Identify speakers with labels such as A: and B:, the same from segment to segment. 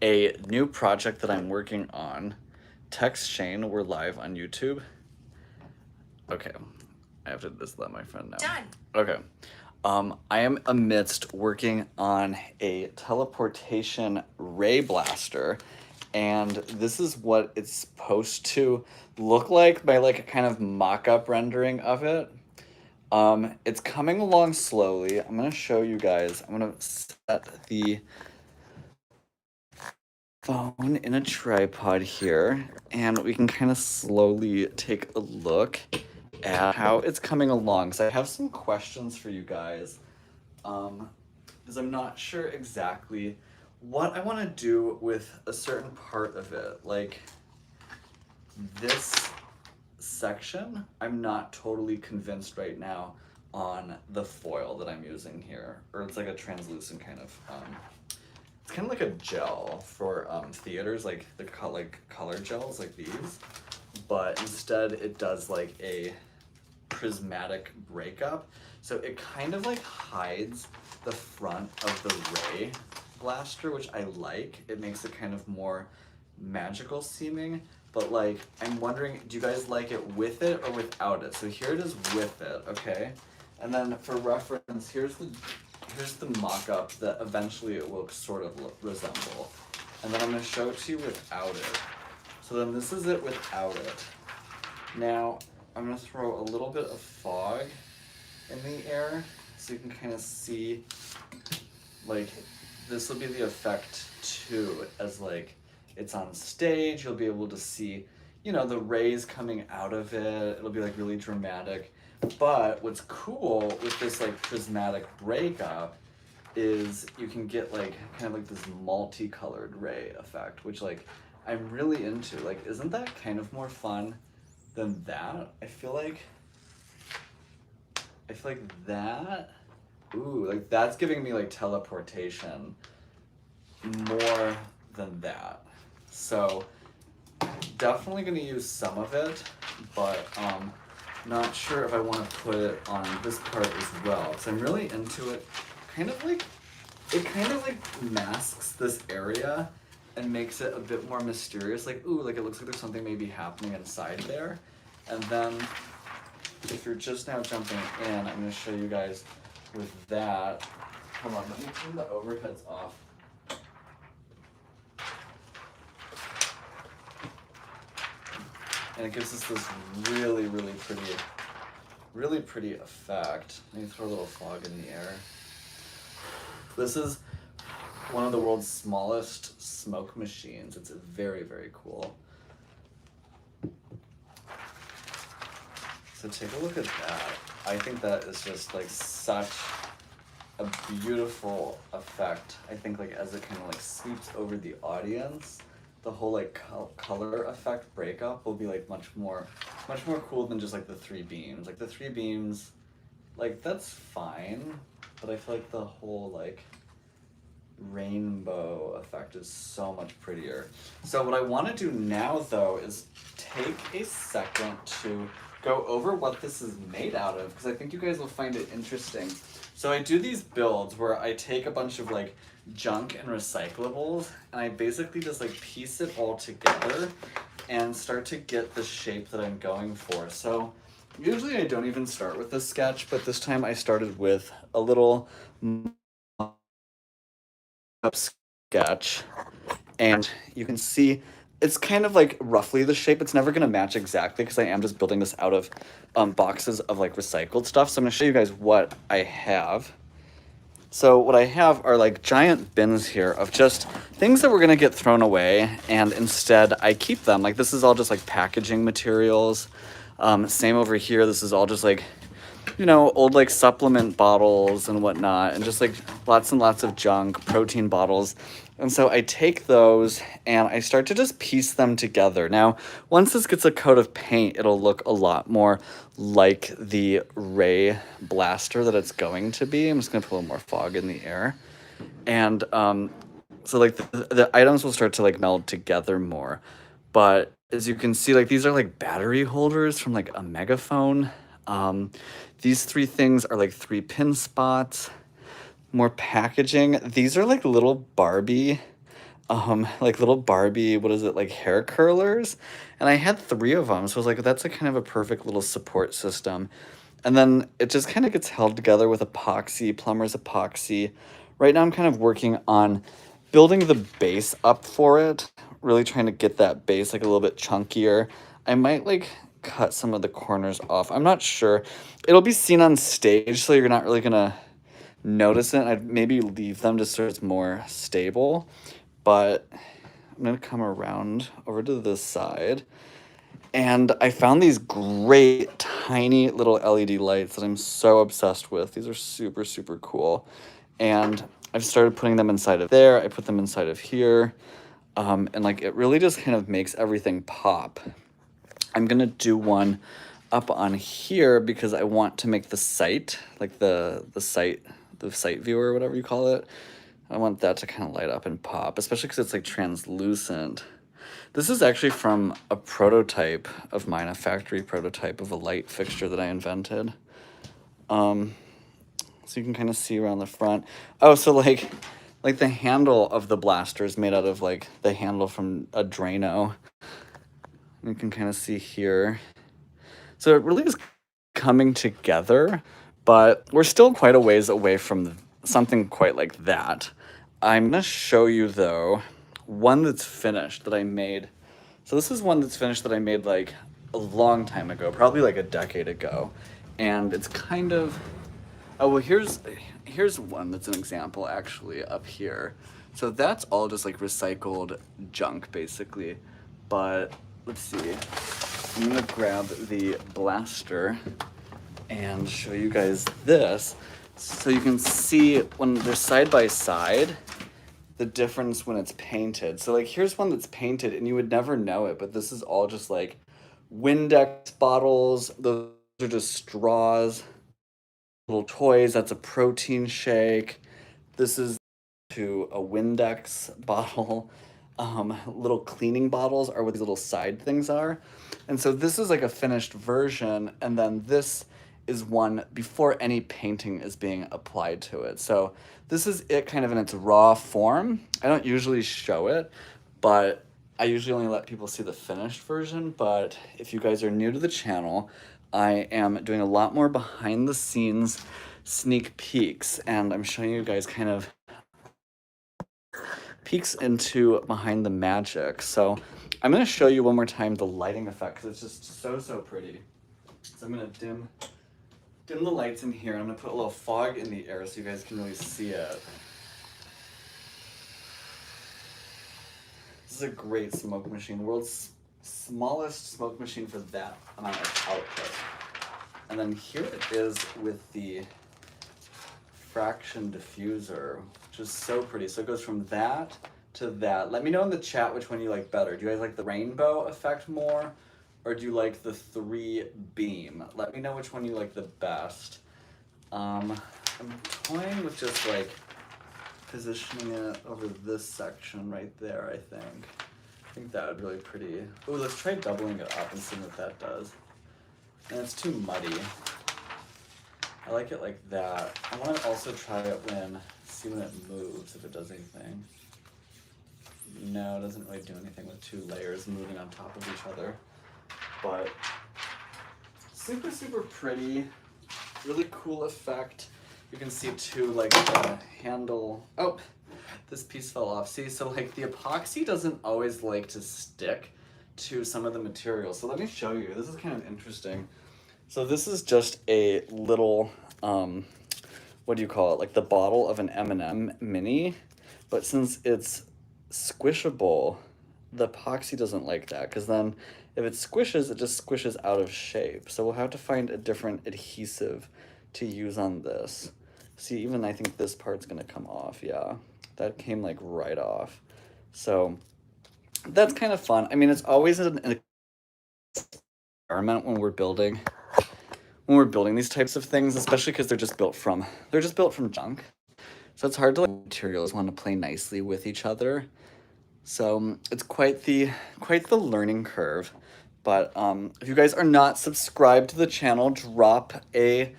A: a new project that I'm working on. Text Shane, we're live on YouTube. Okay, I have to just let my friend know.
B: Done.
A: Okay. I am amidst working on a teleportation ray blaster, and this is what it's supposed to look like by like a kind of mock-up rendering of it. It's coming along slowly. I'm gonna show you guys. I'm gonna set the phone in a tripod here, and we can kind of slowly take a look at how it's coming along. So I have some questions for you guys, because I'm not sure exactly what I want to do with a certain part of it. Like this section, I'm not totally convinced right now on the foil that I'm using here, or it's like a translucent kind of it's kind of like a gel for theaters, like the color gels like these, but instead it does like a prismatic breakup, so it kind of like hides the front of the ray blaster, which I like. It makes it kind of more magical seeming, but like I'm wondering, do you guys like it with it or without it? So here it is with it, okay? And then for reference, here's the mock-up that eventually it will sort of resemble. And then I'm going to show it to you without it. So then this is it without it. Now I'm going to throw a little bit of fog in the air so you can kind of see, like, this will be the effect too, as like it's on stage. You'll be able to see, you know, the rays coming out of it. It'll be like really dramatic. But what's cool with this like prismatic breakup is you can get like kind of like this multicolored ray effect, which like I'm really into. Like, isn't that kind of more fun than that? I feel like that, ooh, like that's giving me like teleportation more than that. So definitely gonna use some of it, but not sure if I want to put it on this part as well, because I'm really into it. It kind of like masks this area and makes it a bit more mysterious. Like, ooh, like it looks like there's something maybe happening inside there. And then if you're just now jumping in, I'm going to show you guys with that. Hold on, let me turn the overheads off. And it gives us this really, really pretty effect. Let me throw a little fog in the air. This is one of the world's smallest smoke machines. It's very, very cool. So take a look at that. I think that is just like such a beautiful effect. I think like as it kind of like sweeps over the audience, the whole like color effect breakup will be like much more cool than just like the three beams. Like the three beams, like that's fine, but I feel like the whole like rainbow effect is so much prettier. So what I want to do now though is take a second to go over what this is made out of, because I think you guys will find it interesting. So I do these builds where I take a bunch of like junk and recyclables and I basically just like piece it all together and start to get the shape that I'm going for. So usually I don't even start with this sketch, but this time I started with a little sketch, and you can see it's kind of like roughly the shape. It's never going to match exactly because I am just building this out of boxes of like recycled stuff. So I'm going to show you guys what I have. So what I have are like giant bins here of just things that we're going to get thrown away, and instead I keep them. Like this is all just like packaging materials. Same over here. This is all just like, you know, old like supplement bottles and whatnot, and just like lots and lots of junk, protein bottles. And so I take those and I start to just piece them together. Now, once this gets a coat of paint, it'll look a lot more like the ray blaster that it's going to be. I'm just gonna put a little more fog in the air. And so like the items will start to like meld together more. But as you can see, like these are like battery holders from like a megaphone. These three things are like 3-pin spots. More packaging. These are like little Barbie like little Barbie, what is it, like hair curlers? And I had 3 of them, so I was like, that's a kind of a perfect little support system. And then it just kind of gets held together with epoxy, plumber's epoxy. Right now I'm kind of working on building the base up for it, really trying to get that base like a little bit chunkier. I might like cut some of the corners off. I'm not sure. It'll be seen on stage, so you're not really gonna notice it. I'd maybe leave them just so it's more stable. But I'm gonna come around over to this side. And I found these great tiny little LED lights that I'm so obsessed with. These are super, super cool. And I've started putting them inside of there. I put them inside of here. And like it really just kind of makes everything pop. I'm gonna do one up on here because I want to make the site, like the site viewer or whatever you call it. I want that to kind of light up and pop, especially because it's like translucent. This is actually from a prototype of mine, a factory prototype of a light fixture that I invented. So you can kind of see around the front. Oh, so like the handle of the blaster is made out of like the handle from a Drano. You can kind of see here. So it really is coming together, but we're still quite a ways away from something quite like that. I'm gonna show you though, one that's finished that I made. So this is one that's finished that I made like a long time ago, probably like a decade ago. And it's kind of, oh, well, here's one that's an example actually up here. So that's all just like recycled junk basically. But let's see, I'm gonna grab the blaster and show you guys this. So you can see when they're side by side, the difference when it's painted. So like here's one that's painted and you would never know it, but this is all just like Windex bottles. Those are just straws, little toys. That's a protein shake. This is to a Windex bottle. Little cleaning bottles are what these little side things are. And so this is like a finished version, and then this is one before any painting is being applied to it. So this is it kind of in its raw form. I don't usually show it, but I usually only let people see the finished version. But if you guys are new to the channel, I am doing a lot more behind the scenes sneak peeks, and I'm showing you guys kind of peeks into behind the magic. So I'm gonna show you one more time the lighting effect because it's just so pretty. So I'm gonna dim the lights in here. I'm gonna put a little fog in the air so you guys can really see it. This is a great smoke machine, the world's smallest smoke machine for that amount of output. And then here it is with the fraction diffuser, which is so pretty. So it goes from that to that. Let me know in the chat which one you like better. Do you guys like the rainbow effect more, or do you like the 3 beam? Let me know which one you like the best. I'm toying with just like positioning it over this section right there, I think. I think that would be really pretty. Oh, let's try doubling it up and seeing what that does. And it's too muddy. I like it like that. I want to also try it see when it moves, if it does anything. No, it doesn't really do anything with 2 layers moving on top of each other. But super pretty, really cool effect. You can see too, like the handle, oh, this piece fell off. See, so like the epoxy doesn't always like to stick to some of the material. So let me show you, this is kind of interesting. So this is just a little, what do you call it? Like the bottle of an M&M mini, but since it's squishable, the epoxy doesn't like that, because then if it squishes, it just squishes out of shape. So we'll have to find a different adhesive to use on this. See, even I think this part's gonna come off, yeah. That came like right off. So that's kind of fun. I mean, it's always an experiment when we're building these types of things, especially because they're just built from junk. So it's hard to, like, materials want to play nicely with each other. So it's quite the learning curve. But if you guys are not subscribed to the channel, drop a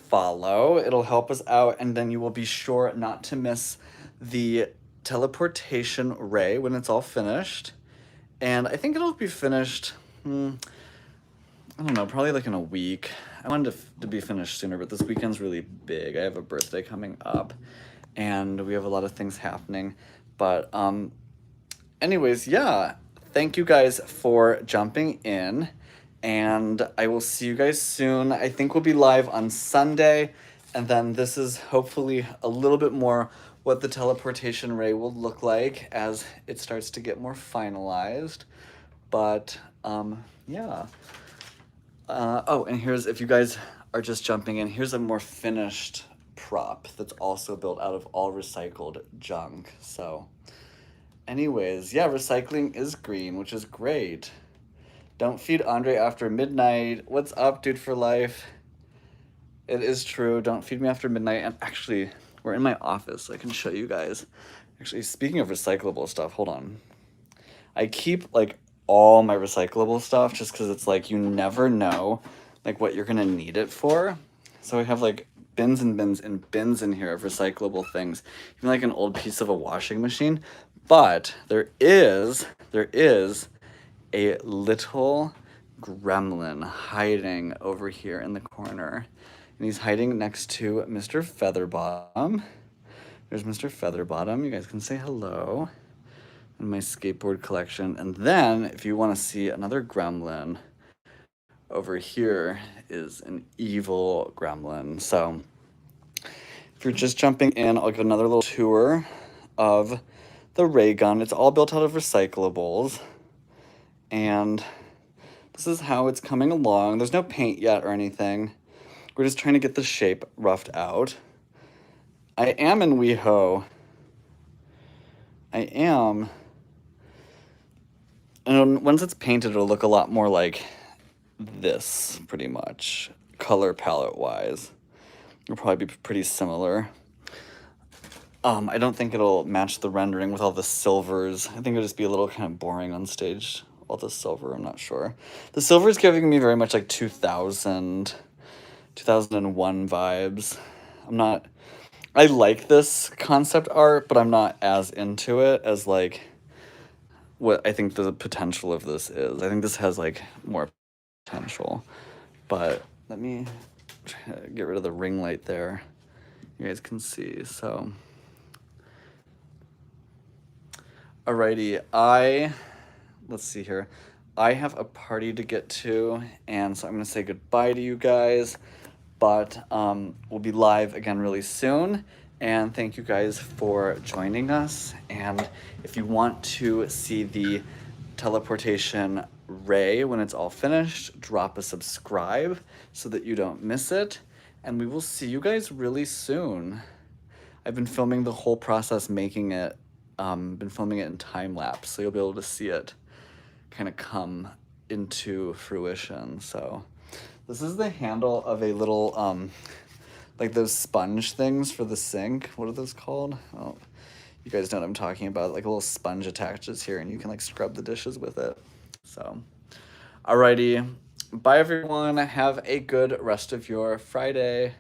A: follow. It'll help us out, and then you will be sure not to miss the teleportation ray when it's all finished. And I think it'll be finished, I don't know, probably like in a week. I wanted to be finished sooner, but this weekend's really big. I have a birthday coming up, and we have a lot of things happening. But anyways, yeah, thank you guys for jumping in, and I will see you guys soon. I think we'll be live on Sunday, and then this is hopefully a little bit more what the teleportation ray will look like as it starts to get more finalized. But yeah. Oh, and here's, if you guys are just jumping in, here's a more finished prop that's also built out of all recycled junk. So anyways, yeah, recycling is green, which is great. Don't feed Andre after midnight. What's up, dude for life? It is true. Don't feed me after midnight. And actually, we're in my office. So I can show you guys. Actually, speaking of recyclable stuff, hold on. I keep like all my recyclable stuff just because it's like you never know like what you're gonna need it for. So I have like bins and bins and bins in here of recyclable things, even like an old piece of a washing machine. But there is a little gremlin hiding over here in the corner, and he's hiding next to Mr. Featherbottom. There's Mr. Featherbottom. You guys can say hello. In my skateboard collection. And then if you want to see another gremlin, over here is an evil gremlin. So if you're just jumping in, I'll give another little tour of the ray gun. It's all built out of recyclables, and this is how it's coming along. There's no paint yet or anything. We're just trying to get the shape roughed out. I am in WeHo. I am. And once it's painted, it'll look a lot more like this, pretty much, color palette wise. It'll probably be pretty similar. I don't think it'll match the rendering with all the silvers. I think it'll just be a little kind of boring on stage, all the silver. I'm not sure. The silver is giving me very much like 2001 vibes. I like this concept art, but I'm not as into it as like what I think the potential of this is. I think this has like more potential, but let me try to get rid of the ring light there. You guys can see. So alrighty, let's see here. I have a party to get to, and so I'm gonna say goodbye to you guys, but we'll be live again really soon. And thank you guys for joining us. And if you want to see the teleportation ray when it's all finished, drop a subscribe so that you don't miss it. And we will see you guys really soon. I've been filming the whole process making it, been filming it in time lapse, so you'll be able to see it kind of come into fruition. So this is the handle of a little, like those sponge things for the sink. What are those called? Oh, you guys know what I'm talking about. Like a little sponge attaches here, and you can like scrub the dishes with it. So, alrighty. Bye everyone. Have a good rest of your Friday.